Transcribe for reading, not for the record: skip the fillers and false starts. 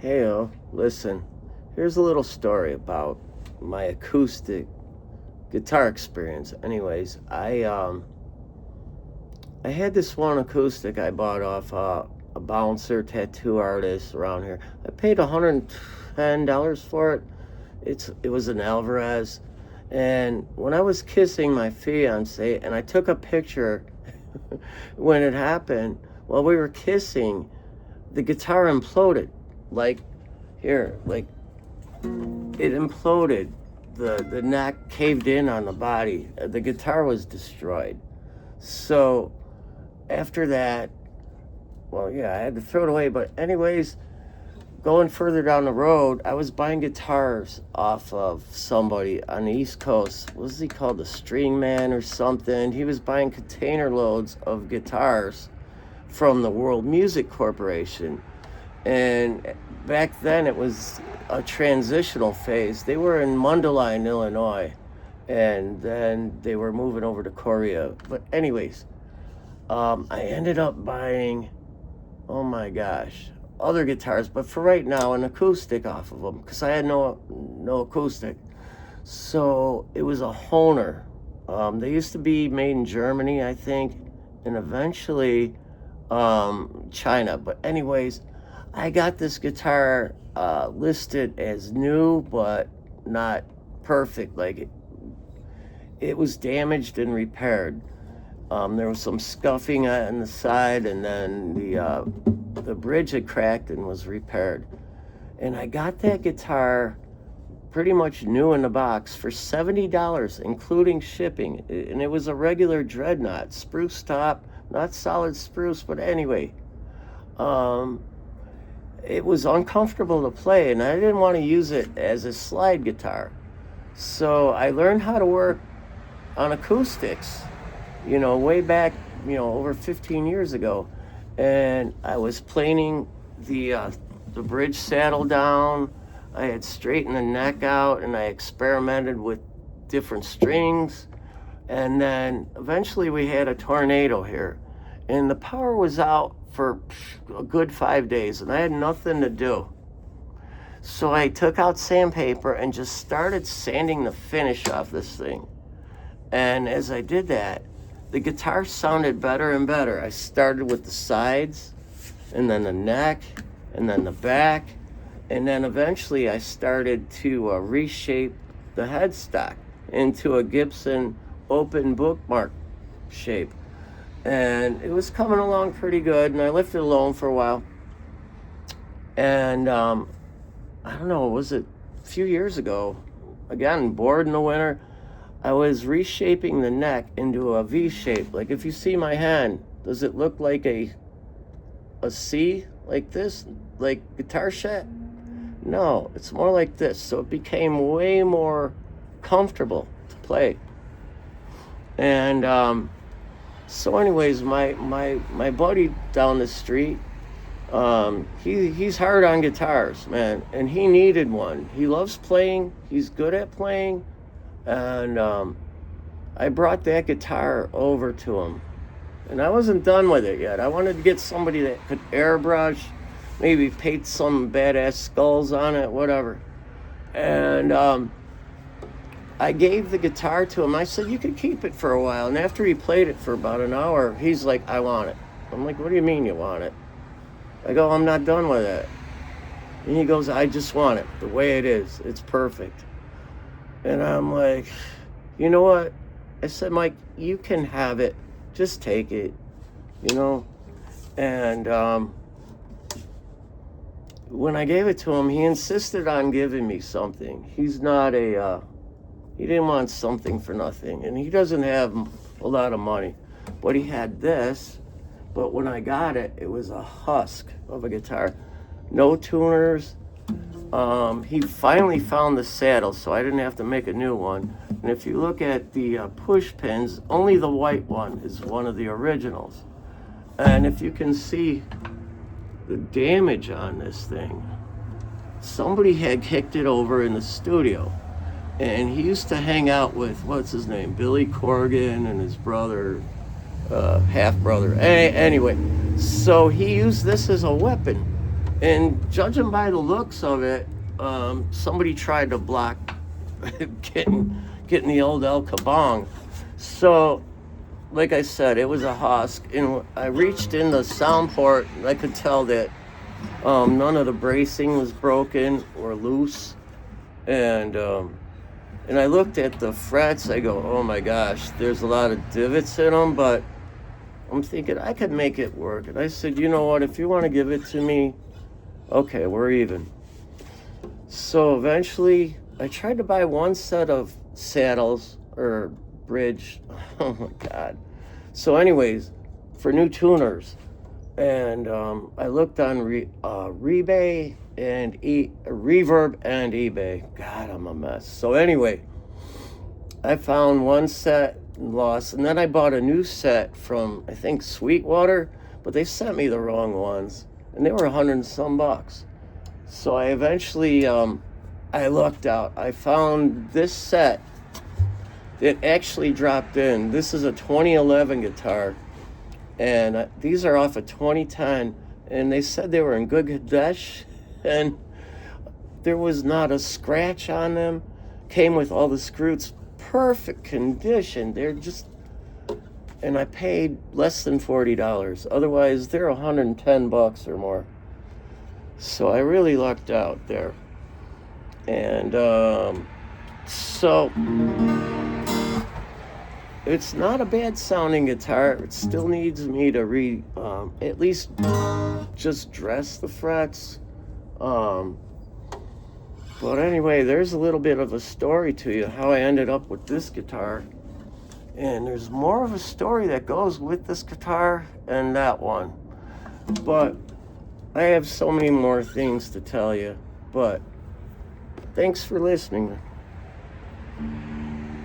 Heyo, listen, here's a little story about my acoustic guitar experience. Anyways, I had this one acoustic I bought off a bouncer tattoo artist around here. I paid $110 for it. It was an Alvarez, and when I was kissing my fiance, and I took a picture when it happened while we were kissing, the guitar imploded. Like here, like it imploded. The neck caved in on the body. The guitar was destroyed. So after that, well, yeah, I had to throw it away. But anyways, going further down the road, I was buying guitars off of somebody on the East Coast. What was he called? The String Man or something. He was buying container loads of guitars from the World Music Corporation. And back then it was a transitional phase. They were in Mundelein, Illinois, and then they were moving over to Korea. But anyways, I ended up buying, oh my gosh, other guitars, but for right now, an acoustic off of them, because I had no acoustic. So it was a Hohner. They used to be made in Germany, I think, and eventually China. But anyways, I got this guitar listed as new, but not perfect. Like it was damaged and repaired. There was some scuffing on the side, and then the bridge had cracked and was repaired. And I got that guitar pretty much new in the box for $70, including shipping. And it was a regular Dreadnought, spruce top, not solid spruce, but anyway. It was uncomfortable to play, and I didn't want to use it as a slide guitar. So I learned how to work on acoustics, way back, over 15 years ago. And I was planing the bridge saddle down. I had straightened the neck out, and I experimented with different strings. And then eventually we had a tornado here, and the power was out for a good 5 days, and I had nothing to do. So I took out sandpaper and just started sanding the finish off this thing. And as I did that, the guitar sounded better and better. I started with the sides, and then the neck, and then the back, and then eventually I started to reshape the headstock into a Gibson open bookmark shape. And it was coming along pretty good, and I left it alone for a while. And I don't know, was it a few years ago? Again, bored in the winter, I was reshaping the neck into a V shape. Like if you see my hand, does it look like a C like this, like guitar set? No, it's more like this. So it became way more comfortable to play. And so anyways, my buddy down the street, he's hard on guitars, man, and he needed one. He loves playing. He's good at playing. And I brought that guitar over to him. And I wasn't done with it yet. I wanted to get somebody that could airbrush, maybe paint some badass skulls on it, whatever. And I gave the guitar to him. I said, you could keep it for a while. And after he played it for about an hour, he's like, I want it. I'm like, what do you mean you want it? I go, I'm not done with it. And he goes, I just want it the way it is. It's perfect. And I'm like, you know what? I said, Mike, you can have it. Just take it, And when I gave it to him, he insisted on giving me something. He's not he didn't want something for nothing. And he doesn't have a lot of money. But he had this. But when I got it, it was a husk of a guitar. No tuners. He finally found the saddle, so I didn't have to make a new one. And if you look at the push pins, only the white one is one of the originals. And if you can see the damage on this thing, somebody had kicked it over in the studio. And he used to hang out with, what's his name, Billy Corgan and his brother, half brother. Anyway, so he used this as a weapon. And judging by the looks of it, somebody tried to block getting the old El Kabong. So, like I said, it was a husk, and I reached in the sound port, and I could tell that none of the bracing was broken or loose, and I looked at the frets. I go, oh my gosh, there's a lot of divots in them, but I'm thinking I could make it work. And I said, you know what, if you want to give it to me, okay, we're even. So eventually, I tried to buy one set of saddles or bridge. Oh my God. So anyways, for new tuners, and I looked on Reverb and eBay. God, I'm a mess. So anyway, I found one set and lost, and then I bought a new set from, I think, Sweetwater, but they sent me the wrong ones, and they were $100 and some bucks. So I eventually, I lucked out. I found this set that actually dropped in. This is a 2011 guitar, and these are off a 2010, and they said they were in good condition, and there was not a scratch on them. Came with all the screws, perfect condition. They're just, and I paid less than $40. Otherwise, they're 110 bucks or more. So I really lucked out there. And so it's not a bad sounding guitar. It still needs me to at least just dress the frets. But anyway, there's a little bit of a story to you, how I ended up with this guitar. And there's more of a story that goes with this guitar and that one. But I have so many more things to tell you. But thanks for listening.